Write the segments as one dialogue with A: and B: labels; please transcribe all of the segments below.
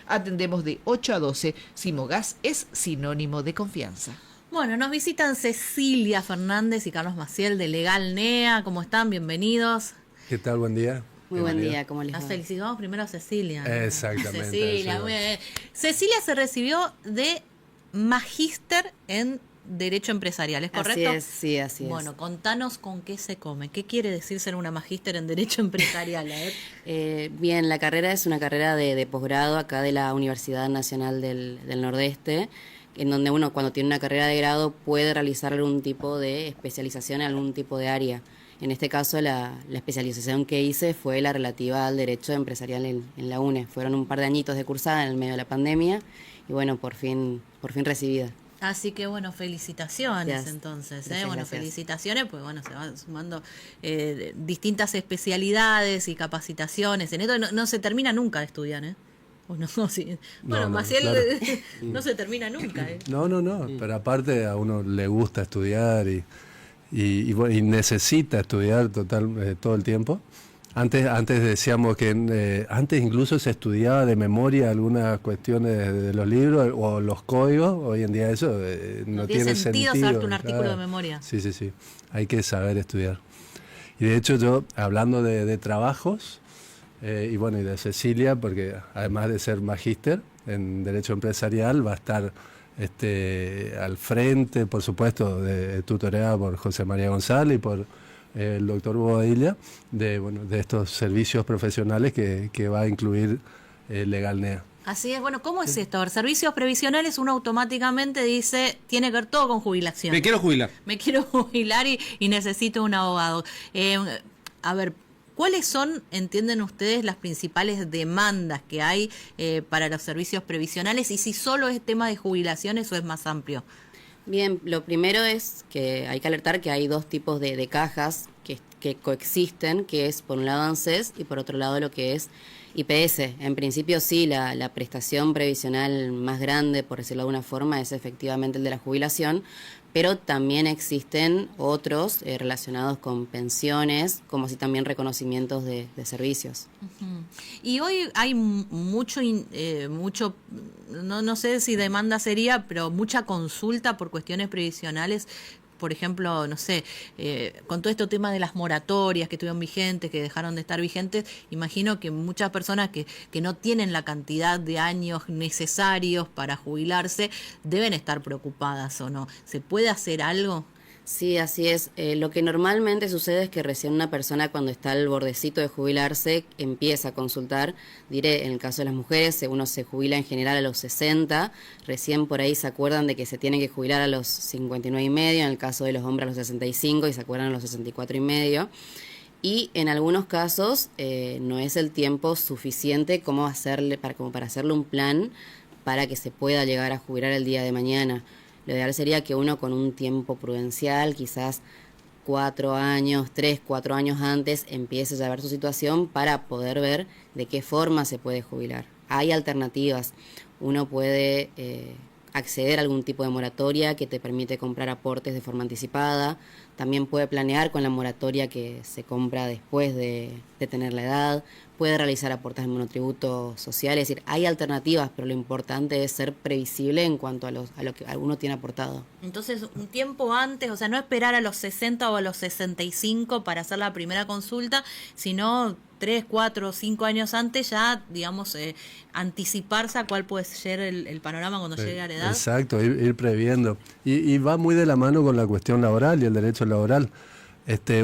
A: Atendemos de 8 a 12. Simogas es sinónimo de confianza.
B: Bueno, nos visitan Cecilia Fernández y Carlos Maciel de Legal NEA. ¿Cómo están? Bienvenidos.
C: ¿Qué tal? Buen día.
D: Muy buen día, ¿cómo les va?
B: Las felicitamos primero a Cecilia.
C: Exactamente.
B: Cecilia, muy bien. Cecilia se recibió de magíster en Derecho Empresarial, ¿es correcto?
D: Así es, sí, así es.
B: Bueno, contanos con qué se come. ¿Qué quiere decir ser una magíster en Derecho Empresarial? A ver.
D: Bien, la carrera es una carrera de posgrado acá de la Universidad Nacional del Nordeste, en donde uno cuando tiene una carrera de grado puede realizar algún tipo de especialización en algún tipo de área. En este caso la especialización que hice fue la relativa al Derecho Empresarial en la UNE. Fueron un par de añitos de cursada en el medio de la pandemia y bueno, por fin recibida.
B: Así que bueno, felicitaciones entonces,
D: Muchas
B: bueno,
D: gracias.
B: Felicitaciones, pues bueno, se van sumando distintas especialidades y capacitaciones. En esto no se termina nunca de estudiar, ¿eh? O no, sí. Bueno, Maciel,
C: claro.
B: no se termina nunca, ¿eh?
C: No, pero aparte a uno le gusta estudiar y necesita estudiar todo el tiempo. Antes decíamos que antes incluso se estudiaba de memoria algunas cuestiones de los libros o los códigos. Hoy en día eso no tiene sentido.
B: Saberte un artículo
C: claro.
B: de memoria.
C: Sí, hay que saber estudiar. Y de hecho yo, hablando de trabajos, y bueno, y de Cecilia, porque además de ser magíster en Derecho Empresarial, va a estar al frente, por supuesto, tutoreada por José María González y por el doctor Bobadilla, de estos servicios profesionales que va a incluir Legal NEA.
B: Así es, bueno, ¿cómo es esto? A ver, servicios previsionales, uno automáticamente dice, tiene que ver todo con jubilación.
E: Me quiero jubilar.
B: Me quiero jubilar y necesito un abogado. A ver, ¿cuáles son, entienden ustedes, las principales demandas que hay para los servicios previsionales y si solo es tema de jubilaciones o es más amplio?
D: Bien, lo primero es que hay que alertar que hay dos tipos de cajas que coexisten, que es por un lado ANSES y por otro lado lo que es IPS. En principio sí, la prestación previsional más grande, por decirlo de alguna forma, es efectivamente el de la jubilación, pero también existen otros relacionados con pensiones, como así también reconocimientos de servicios.
B: Uh-huh. Y hoy hay mucho, no sé si demanda sería, pero mucha consulta por cuestiones previsionales. Por ejemplo, no sé, con todo este tema de las moratorias que estuvieron vigentes, que dejaron de estar vigentes, imagino que muchas personas que no tienen la cantidad de años necesarios para jubilarse deben estar preocupadas, ¿o no? ¿Se puede hacer algo?
D: Sí, así es. Lo que normalmente sucede es que recién una persona cuando está al bordecito de jubilarse empieza a consultar. Diré, en el caso de las mujeres, uno se jubila en general a los 60, recién por ahí se acuerdan de que se tienen que jubilar a los 59 y medio, en el caso de los hombres a los 65 y se acuerdan a los 64 y medio. Y en algunos casos no es el tiempo suficiente como para hacerle un plan para que se pueda llegar a jubilar el día de mañana. Lo ideal sería que uno con un tiempo prudencial, quizás 4 años, 3, 4 años antes, empiece a ver su situación para poder ver de qué forma se puede jubilar. Hay alternativas. Uno puede acceder a algún tipo de moratoria que te permite comprar aportes de forma anticipada. También puede planear con la moratoria que se compra después de tener la edad. Puede realizar aportes de monotributo social. Es decir, hay alternativas, pero lo importante es ser previsible en cuanto a lo que uno tiene aportado.
B: Entonces, un tiempo antes, o sea, no esperar a los 60 o a los 65 para hacer la primera consulta, sino 3, 4, 5 años antes ya, digamos, anticiparse a cuál puede ser el panorama cuando llegue a la edad.
C: Exacto, ir previendo. Y va muy de la mano con la cuestión laboral y el derecho laboral.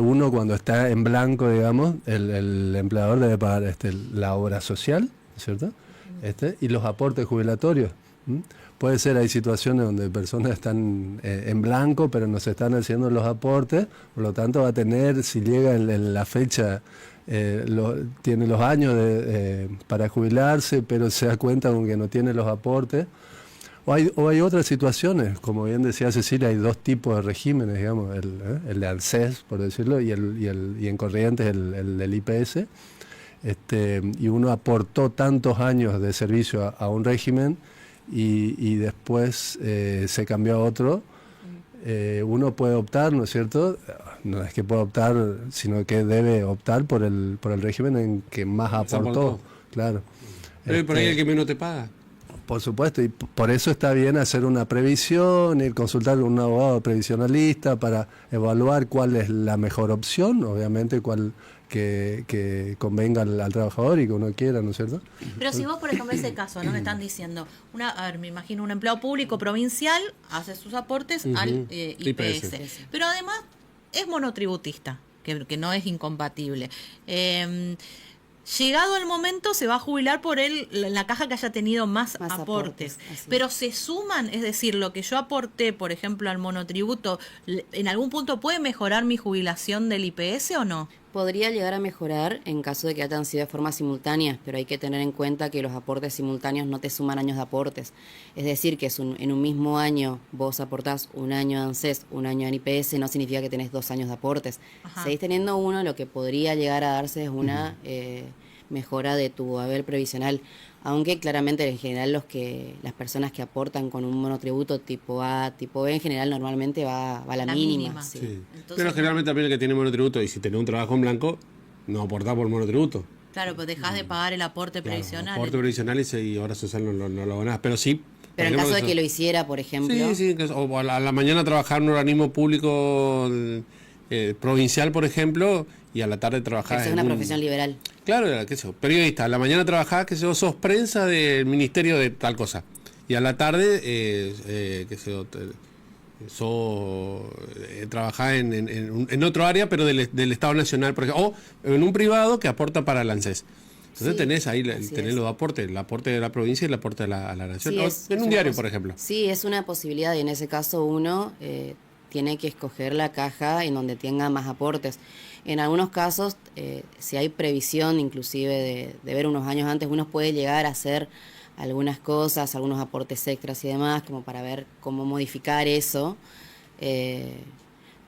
C: Uno cuando está en blanco, digamos, el empleador debe pagar la obra social, ¿cierto? Y los aportes jubilatorios. Puede ser, hay situaciones donde personas están en blanco, pero no se están haciendo los aportes, por lo tanto va a tener, si llega en la fecha, tiene los años para jubilarse, pero se da cuenta con que no tiene los aportes. O hay otras situaciones, como bien decía Cecilia, hay dos tipos de regímenes, digamos, el de ANSES, por decirlo, y en Corrientes el del IPS. Y uno aportó tantos años de servicio a un régimen y después se cambió a otro. Uno puede optar, ¿no es cierto? No es que pueda optar, sino que debe optar por el régimen en que más aportó, claro.
E: Pero por ahí el que menos te paga.
C: Por supuesto, y por eso está bien hacer una previsión, ir consultar con un abogado previsionalista para evaluar cuál es la mejor opción, obviamente cuál que convenga al trabajador y que uno quiera, ¿no es cierto?
B: Pero si vos, por ejemplo, ese caso, ¿no? Me están diciendo, a ver, me imagino un empleado público provincial hace sus aportes al IPS, pero además es monotributista, que no es incompatible. Llegado el momento se va a jubilar por la caja que haya tenido más aportes. Pero se suman, es decir, lo que yo aporté, por ejemplo, al monotributo, ¿en algún punto puede mejorar mi jubilación del IPS o no?
D: Podría llegar a mejorar en caso de que hayan sido de forma simultánea, pero hay que tener en cuenta que los aportes simultáneos no te suman años de aportes. Es decir, que en un mismo año vos aportás un año de ANSES, un año en IPS, no significa que tenés 2 años de aportes. Seguís teniendo uno, lo que podría llegar a darse es una mejora de tu haber previsional, aunque claramente en general las personas que aportan con un monotributo tipo A, tipo B, en general normalmente va a la mínima. Sí.
E: Entonces, pero generalmente también el que tiene monotributo, y si tenés un trabajo en blanco, no aportás por monotributo.
B: Claro, pues dejás de pagar el aporte previsional.
E: Aporte previsional y ahora social no lo abonás, pero sí.
D: Pero en caso de que lo hiciera, por ejemplo.
E: Sí, o a la mañana trabajar en un organismo público provincial, por ejemplo, y a la tarde trabajar
D: en una profesión liberal.
E: Claro, qué sé yo, periodista. A la mañana trabajás, que sos prensa del ministerio de tal cosa. Y a la tarde, qué sé yo, trabajás en otro área, pero del Estado Nacional, por ejemplo, o en un privado que aporta para el ANSES. Entonces tenés ahí tenés los aportes, el aporte de la provincia y el aporte a la nación. En un diario, por ejemplo.
D: Sí, es una posibilidad y en ese caso uno tiene que escoger la caja en donde tenga más aportes. En algunos casos, si hay previsión inclusive de ver unos años antes, uno puede llegar a hacer algunas cosas, algunos aportes extras y demás, como para ver cómo modificar eso.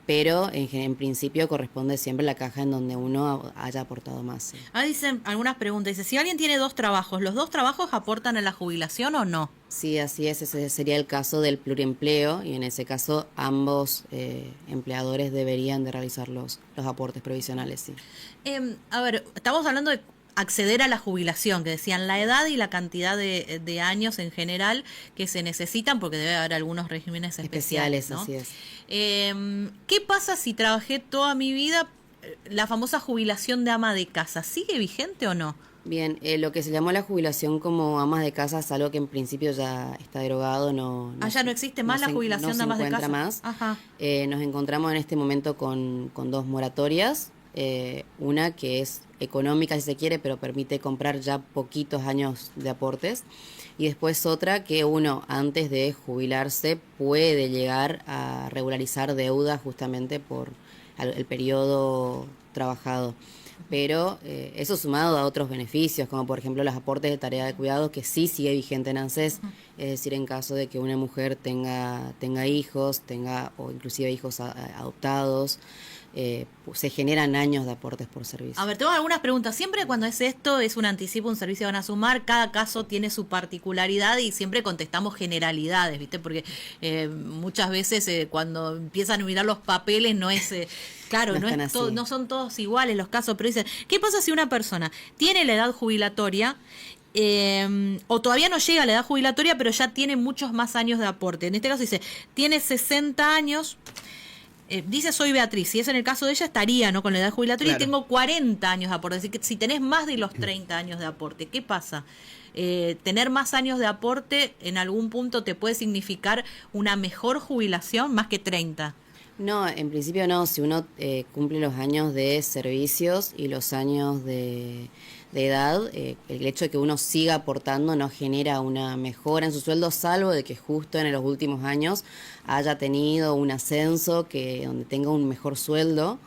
D: Pero en principio corresponde siempre la caja en donde uno haya aportado más. Sí.
B: Dicen algunas preguntas. Dice, si alguien tiene 2 trabajos, ¿los 2 trabajos aportan a la jubilación o no?
D: Sí, así es. Ese sería el caso del pluriempleo y en ese caso ambos empleadores deberían de realizar los aportes previsionales. Sí.
B: A ver, estamos hablando de acceder a la jubilación, que decían la edad y la cantidad de años en general que se necesitan, porque debe haber algunos regímenes especiales, ¿no?
D: Así es.
B: ¿Qué pasa si trabajé toda mi vida la famosa jubilación de ama de casa? ¿Sigue vigente o no?
D: Bien, lo que se llamó la jubilación como amas de casa es algo que en principio ya está derogado.
B: Ya no existe más la jubilación de amas de casa.
D: Más.
B: Ajá.
D: Nos encontramos en este momento con 2 moratorias. Una que es económica si se quiere, pero permite comprar ya poquitos años de aportes, y después otra que uno antes de jubilarse puede llegar a regularizar deuda justamente por el periodo trabajado, pero eso sumado a otros beneficios, como por ejemplo los aportes de tarea de cuidado, que sí sigue vigente en ANSES, es decir, en caso de que una mujer tenga hijos, o inclusive hijos adoptados, se generan años de aportes por servicio.
B: A ver, tengo algunas preguntas. Siempre cuando es esto, es un anticipo, un servicio van a sumar, cada caso tiene su particularidad y siempre contestamos generalidades, ¿viste? Porque muchas veces cuando empiezan a mirar los papeles no es... Claro, no son todos iguales los casos, pero dicen, ¿qué pasa si una persona tiene la edad jubilatoria o todavía no llega a la edad jubilatoria, pero ya tiene muchos más años de aporte? En este caso dice, tiene 60 años... dice soy Beatriz, si es en el caso de ella estaría con la edad jubilatoria, claro. Y tengo 40 años de aporte, así que si tenés más de los 30 años de aporte, ¿qué pasa? Tener más años de aporte en algún punto te puede significar una mejor jubilación más que 30.
D: No, en principio no, si uno cumple los años de servicios y los años de edad, el hecho de que uno siga aportando no genera una mejora en su sueldo, salvo de que justo en los últimos años haya tenido un ascenso donde tenga un mejor sueldo.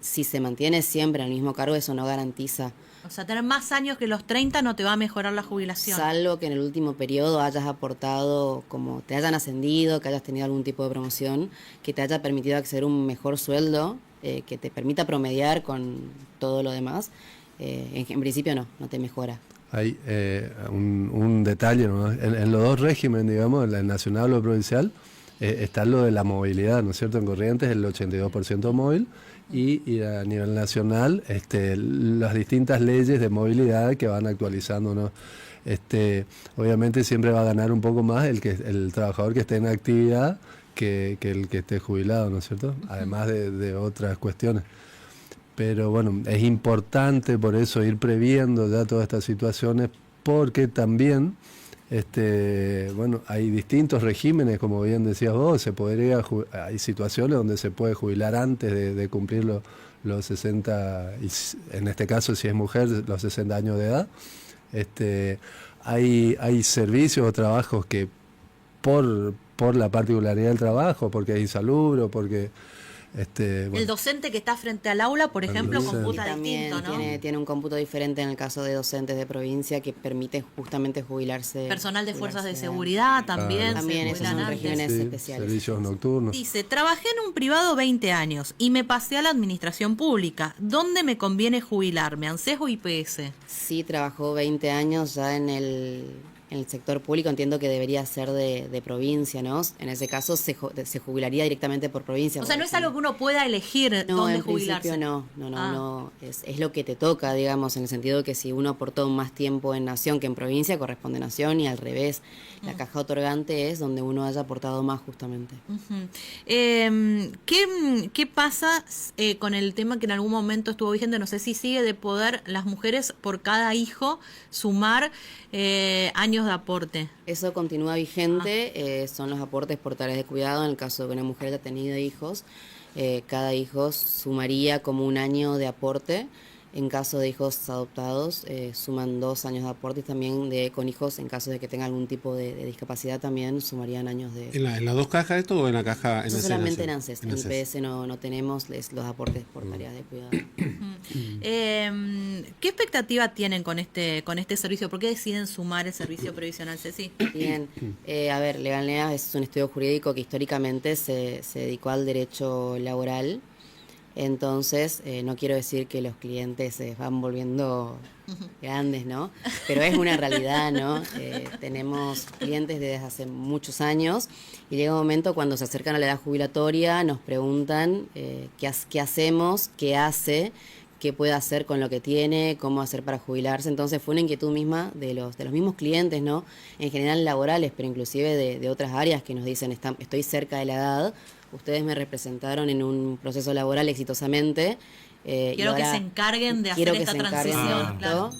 D: Si se mantiene siempre en el mismo cargo, eso no garantiza.
B: O sea, tener más años que los 30 no te va a mejorar la jubilación.
D: Salvo que en el último periodo hayas aportado, como te hayan ascendido, que hayas tenido algún tipo de promoción, que te haya permitido acceder a un mejor sueldo, que te permita promediar con todo lo demás. En principio no te mejora.
C: Hay un detalle, ¿no? En los 2 regímenes, digamos, el nacional o el provincial, está lo de la movilidad, ¿no es cierto? En Corrientes el 82% móvil y a nivel nacional las distintas leyes de movilidad que van actualizando, ¿no? Obviamente siempre va a ganar un poco más el trabajador que esté en actividad que el que esté jubilado, ¿no es cierto? Además de otras cuestiones. Pero bueno, es importante por eso ir previendo ya todas estas situaciones, porque también bueno, hay distintos regímenes, como bien decías vos, hay situaciones donde se puede jubilar antes de cumplir los 60, y en este caso si es mujer, los 60 años de edad. Hay servicios o trabajos que por la particularidad del trabajo, porque es insalubre, porque bueno.
B: El docente que está frente al aula, por ejemplo, computa
D: también
B: distinto, ¿no?
D: tiene un cómputo diferente en el caso de docentes de provincia que permite justamente jubilarse.
B: Personal de fuerzas de seguridad también.
D: También esos son regímenes especiales.
C: Servicios nocturnos.
B: Dice, trabajé en un privado 20 años y me pasé a la administración pública. ¿Dónde me conviene jubilarme? ¿ANSES o IPS?
D: Sí, trabajó 20 años ya en el sector público, entiendo que debería ser de provincia, ¿no? En ese caso se jubilaría directamente por provincia.
B: O sea, no es algo que uno pueda elegir dónde jubilarse.
D: No, es lo que te toca, digamos, en el sentido de que si uno aportó más tiempo en Nación que en provincia, corresponde a Nación, y al revés. La caja otorgante es donde uno haya aportado más, justamente.
B: ¿Qué pasa con el tema que en algún momento estuvo vigente, no sé si sigue, de poder las mujeres por cada hijo sumar años de aporte?
D: Eso continúa vigente, son los aportes por tareas de cuidado. En el caso de que una mujer haya tenido hijos, cada hijo sumaría como un año de aporte. En caso de hijos adoptados, suman 2 años de aporte, y también con hijos, en caso de que tenga algún tipo de discapacidad, también sumarían años de...
E: ¿En las dos cajas esto o en la caja?
D: Eso solamente en ANSES. En IPS no tenemos los aportes por tareas de cuidado.
B: ¿Qué expectativa tienen con este servicio? ¿Por qué deciden sumar el servicio previsional, Ceci?
D: Bien, a ver, Legalnea es un estudio jurídico que históricamente se dedicó al derecho laboral. Entonces, no quiero decir que los clientes se van volviendo grandes, ¿no? Pero es una realidad, ¿no? Tenemos clientes desde hace muchos años y llega un momento cuando se acercan a la edad jubilatoria, nos preguntan qué hacemos, qué hace, qué puede hacer con lo que tiene, cómo hacer para jubilarse. Entonces fue una inquietud misma de los mismos clientes, ¿no? En general laborales, pero inclusive de otras áreas que nos dicen, estoy cerca de la edad, ustedes me representaron en un proceso laboral exitosamente.
B: Quiero que se encarguen de hacer esta transición. Claro.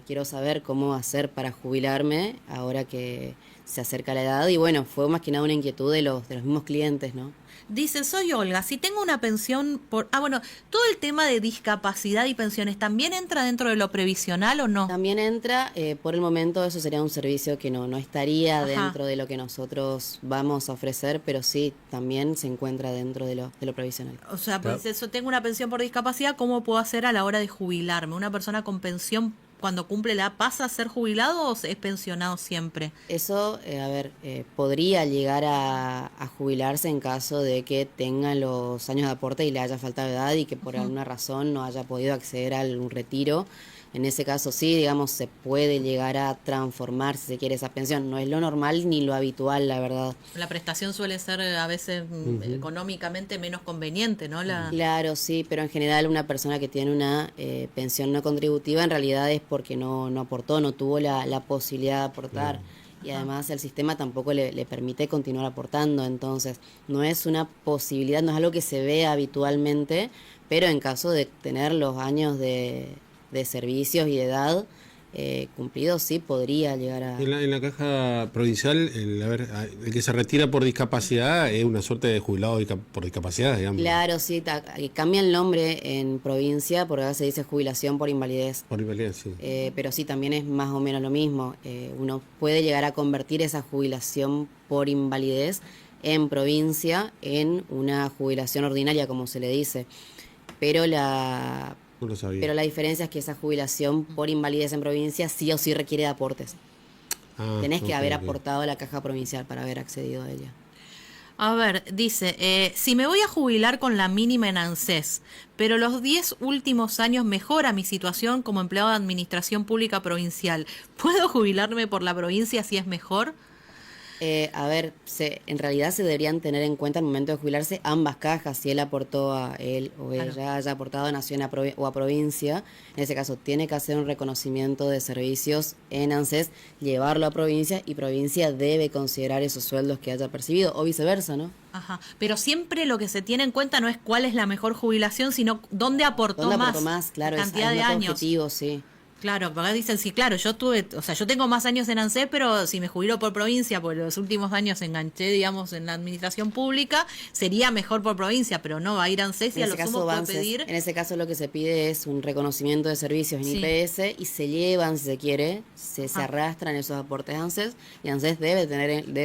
D: Quiero saber cómo hacer para jubilarme ahora que se acerca la edad. Y bueno, fue más que nada una inquietud de los mismos clientes, ¿no?
B: Dice, soy Olga, si tengo una pensión por... todo el tema de discapacidad y pensiones, ¿también entra dentro de lo previsional o no?
D: También entra, por el momento eso sería un servicio que no estaría dentro de lo que nosotros vamos a ofrecer, pero sí, también se encuentra dentro de lo previsional.
B: O sea, pues eso, tengo una pensión por discapacidad, ¿cómo puedo hacer a la hora de jubilarme? ¿Una persona con pensión cuando cumple la edad pasa a ser jubilado o es pensionado siempre?
D: Eso, podría llegar a jubilarse en caso de que tenga los años de aporte y le haya faltado edad y que por alguna razón no haya podido acceder a un retiro. En ese caso sí, digamos, se puede llegar a transformar, si se quiere, esa pensión. No es lo normal ni lo habitual, la verdad.
B: La prestación suele ser a veces económicamente menos conveniente, ¿no?
D: Claro, sí, pero en general una persona que tiene una pensión no contributiva en realidad es porque no aportó, no tuvo la posibilidad de aportar. Y además el sistema tampoco le permite continuar aportando. Entonces, no es una posibilidad, no es algo que se ve habitualmente, pero en caso de tener los años de servicios y de edad cumplidos, sí podría llegar a...
E: En la caja provincial, el que se retira por discapacidad es una suerte de jubilado por discapacidad, digamos.
D: Claro, sí, cambia el nombre en provincia, porque ahora se dice jubilación por invalidez.
E: Por invalidez, sí.
D: Pero sí, también es más o menos lo mismo. Uno puede llegar a convertir esa jubilación por invalidez en provincia en una jubilación ordinaria, como se le dice. Pero la diferencia es que esa jubilación por invalidez en provincia sí o sí requiere de aportes. Tenés que haber aportado a la caja provincial para haber accedido a ella.
B: A ver, dice, si me voy a jubilar con la mínima en ANSES, pero los 10 últimos años mejora mi situación como empleado de administración pública provincial, ¿puedo jubilarme por la provincia si es mejor?
D: A ver, en realidad se deberían tener en cuenta al momento de jubilarse ambas cajas. Si él aportó a él o
B: Claro.
D: ella haya aportado a nación o a provincia, en ese caso tiene que hacer un reconocimiento de servicios en ANSES, llevarlo a provincia y provincia debe considerar esos sueldos que haya percibido o viceversa, ¿no?
B: Ajá. Pero siempre lo que se tiene en cuenta no es cuál es la mejor jubilación, sino dónde aportó
D: ¿Dónde
B: más,
D: aportó más? Claro,
B: cantidad de
D: nota
B: años.
D: objetivo, sí.
B: Claro, porque dicen, sí, claro, yo tengo más años en ANSES, pero si me jubilo por provincia, porque los últimos años enganché, digamos, en la administración pública, sería mejor por provincia, pero no, va a ir a ANSES y a lo sumo puede pedir.
D: En ese caso lo que se pide es un reconocimiento de servicios en
B: Sí.
D: IPS y se llevan, si se quiere, se arrastran esos aportes a ANSES y ANSES debe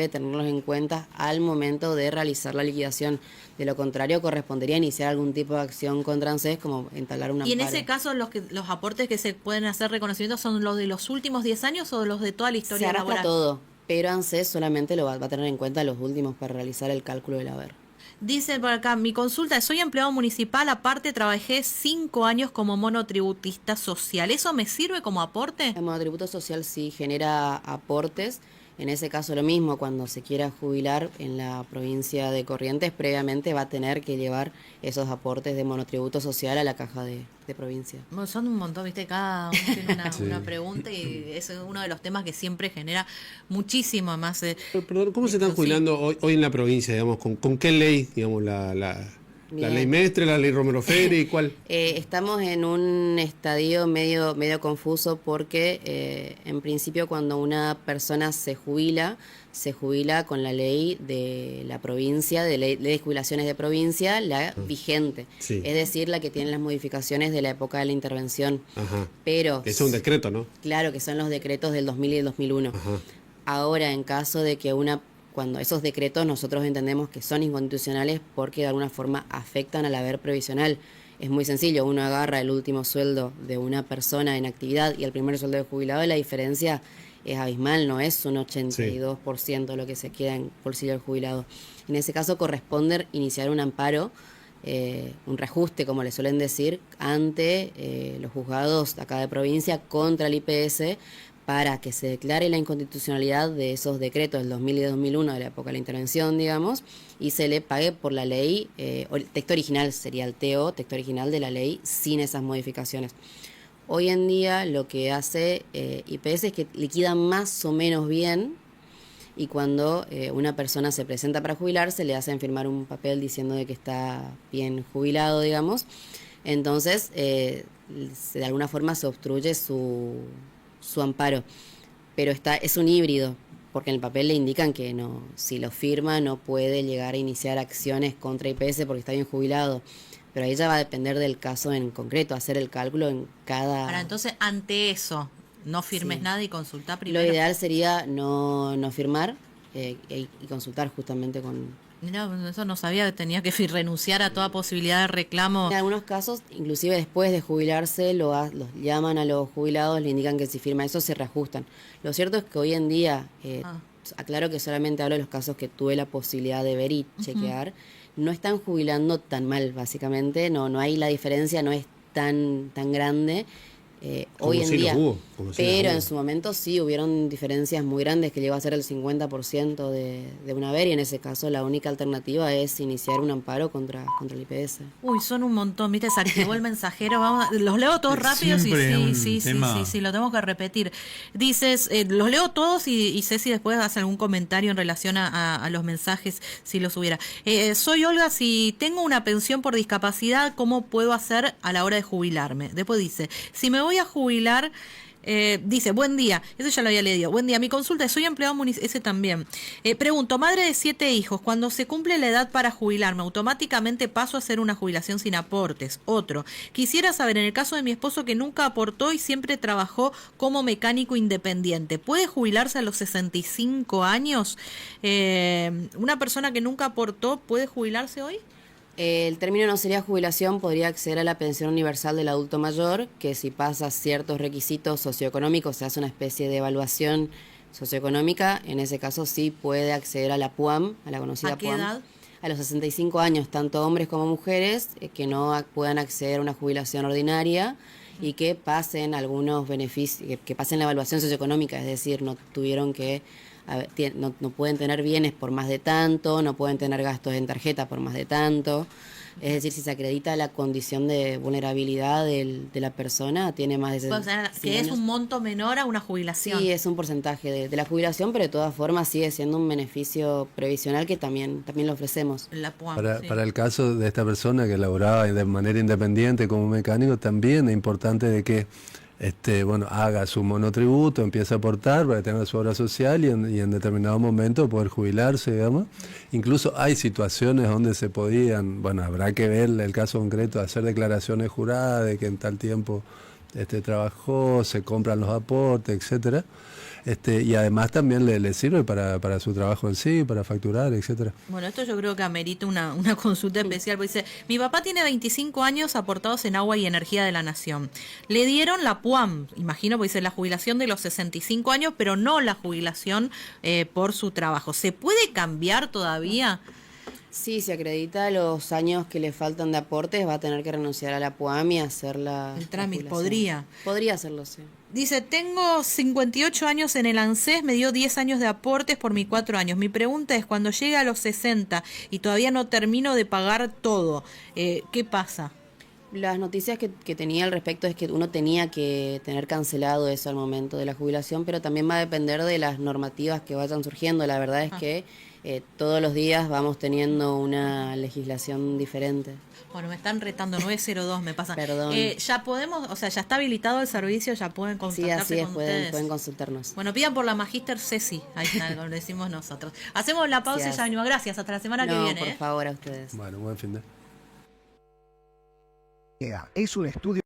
D: tenerlos en cuenta al momento de realizar la liquidación. De lo contrario, correspondería iniciar algún tipo de acción contra ANSES, como entablar un amparo.
B: Y en ese caso, los aportes que se pueden hacer reconocimiento son los de los últimos 10 años o los de toda la
D: Se
B: historia
D: arrastra
B: laboral.
D: todo, pero ANSES solamente va a tener en cuenta los últimos para realizar el cálculo del haber.
B: Dice por acá, mi consulta es, soy empleado municipal, aparte trabajé 5 años como monotributista social. ¿Eso me sirve como aporte?
D: El monotributo social sí genera aportes. En ese caso lo mismo, cuando se quiera jubilar en la provincia de Corrientes, previamente va a tener que llevar esos aportes de monotributo social a la caja de provincia.
B: Bueno, son un montón, viste, cada uno tiene una,
C: Sí.
B: una pregunta y es uno de los temas que siempre genera muchísimo más.
E: Perdón, ¿cómo se están
B: Sí.
E: jubilando hoy en la provincia, digamos? ¿Con qué ley, digamos, la
D: Bien.
E: ley Mestre, la ley Romero Feri, cuál?
D: Estamos en un estadio medio confuso porque en principio cuando una persona se jubila con la ley de la provincia, de ley de jubilaciones de provincia, la vigente.
E: Sí.
D: Es decir, la que tiene las modificaciones de la época de la intervención.
E: Ajá.
D: Pero
E: Es un decreto, ¿no?
D: claro que son los decretos del 2000 y el 2001.
E: Ajá.
D: Ahora, en caso de que cuando esos decretos nosotros entendemos que son inconstitucionales porque de alguna forma afectan al haber previsional. Es muy sencillo, uno agarra el último sueldo de una persona en actividad y el primer sueldo de jubilado y la diferencia es abismal, no es un 82% lo que se queda en bolsillo del jubilado. En ese caso corresponde iniciar un amparo, un reajuste, como le suelen decir, ante los juzgados de acá de provincia contra el IPS para que se declare la inconstitucionalidad de esos decretos del 2000 y 2001 de la época de la intervención, digamos, y se le pague por la ley, el texto original sería el texto original de la ley sin esas modificaciones. Hoy en día lo que hace IPS es que liquida más o menos bien y cuando una persona se presenta para jubilarse le hacen firmar un papel diciendo de que está bien jubilado, digamos. Entonces, de alguna forma se obstruye su amparo, pero es un híbrido, porque en el papel le indican que no, si lo firma no puede llegar a iniciar acciones contra IPS porque está bien jubilado, pero ahí ya va a depender del caso en concreto, hacer el cálculo en cada...
B: Ahora, entonces, ante eso, no firmes
D: Sí.
B: nada y consulta
D: Lo
B: primero.
D: ideal sería no firmar y consultar justamente con...
B: Mirá, eso no sabía que tenía que renunciar a toda posibilidad de reclamo.
D: En algunos casos, inclusive después de jubilarse, los llaman a los jubilados, le indican que si firma eso se reajustan. Lo cierto es que hoy en día, aclaro que solamente hablo de los casos que tuve la posibilidad de ver y chequear, no están jubilando tan mal, básicamente, no hay la diferencia, no es tan grande.
E: Como
D: Hoy en
E: si los
D: día,
E: hubo, como si los
D: pero
E: hubo.
D: en su momento sí hubieron diferencias muy grandes que llegó a ser el 50% de un haber y en ese caso la única alternativa es iniciar un amparo contra el IPS.
B: Uy, son un montón, ¿viste? Se activó el mensajero. Los leo todos rápido.
F: Siempre un
B: Sí,
F: tema.
B: lo tengo que repetir. Dices, los leo todos y Ceci después hace algún comentario en relación a los mensajes si los hubiera. Soy Olga, si tengo una pensión por discapacidad, ¿cómo puedo hacer a la hora de jubilarme? Después dice, si me voy a jubilar... dice, buen día, eso ya lo había leído. Buen día, mi consulta es, soy empleado municipal, ese también. Pregunto, madre de 7 hijos, cuando se cumple la edad para jubilarme, ¿automáticamente paso a hacer una jubilación sin aportes? Otro, quisiera saber, en el caso de mi esposo que nunca aportó y siempre trabajó como mecánico independiente, ¿puede jubilarse a los 65 años? ¿Una persona que nunca aportó puede jubilarse hoy?
D: El término no sería jubilación, podría acceder a la pensión universal del adulto mayor, que si pasa ciertos requisitos socioeconómicos, se hace una especie de evaluación socioeconómica, en ese caso sí puede acceder a la PUAM, a la conocida
B: ¿A qué
D: PUAM.
B: edad?
D: A los 65 años, tanto hombres como mujeres que no puedan acceder a una jubilación ordinaria y que pasen algunos beneficios, que pasen la evaluación socioeconómica, es decir, no tuvieron que, no pueden tener bienes por más de tanto, no pueden tener gastos en tarjeta por más de tanto. Es decir, si se acredita la condición de vulnerabilidad de la persona, tiene más de 100
B: O sea, que es un monto menor a una jubilación.
D: Sí, es un porcentaje de la jubilación, pero de todas formas sigue siendo un beneficio previsional que también lo ofrecemos.
B: La PUAM, sí.
C: Para el caso de esta persona que laboraba de manera independiente como mecánico, también es importante de que haga su monotributo, empiece a aportar para tener su obra social y en determinado momento poder jubilarse, digamos. Incluso hay situaciones donde se podían, habrá que ver el caso concreto, hacer declaraciones juradas de que en tal tiempo trabajó, se compran los aportes, etcétera. Y además también le sirve para su trabajo en sí, para facturar, etcétera.
B: Bueno, esto yo creo que amerita una consulta especial, porque dice, mi papá tiene 25 años aportados en agua y energía de la nación. Le dieron la PUAM, imagino, porque dice la jubilación de los 65 años, pero no la jubilación por su trabajo. ¿Se puede cambiar todavía?
D: Sí, si acredita los años que le faltan de aportes, va a tener que renunciar a la PUAM y hacer
B: El trámite,
D: la jubilación.
B: podría.
D: Podría hacerlo, sí.
B: Dice, tengo 58 años en el ANSES, me dio 10 años de aportes por mis 4 años. Mi pregunta es, cuando llegue a los 60 y todavía no termino de pagar todo, ¿qué pasa?
D: Las noticias que tenía al respecto es que uno tenía que tener cancelado eso al momento de la jubilación, pero también va a depender de las normativas que vayan surgiendo. La verdad es que todos los días vamos teniendo una legislación diferente.
B: Bueno, me están retando, 902 me pasa.
D: Perdón.
B: Ya podemos, o sea, ya está habilitado el servicio, ya pueden
D: Sí,
B: contactarse
D: así es,
B: con ustedes.
D: pueden consultarnos.
B: Bueno, pidan por la Magíster Ceci, ahí está, lo decimos nosotros. Hacemos la pausa y ya venimos. Gracias, hasta la semana que viene.
D: Por favor, a ustedes.
C: Bueno, buen fin de.
F: Es un estudio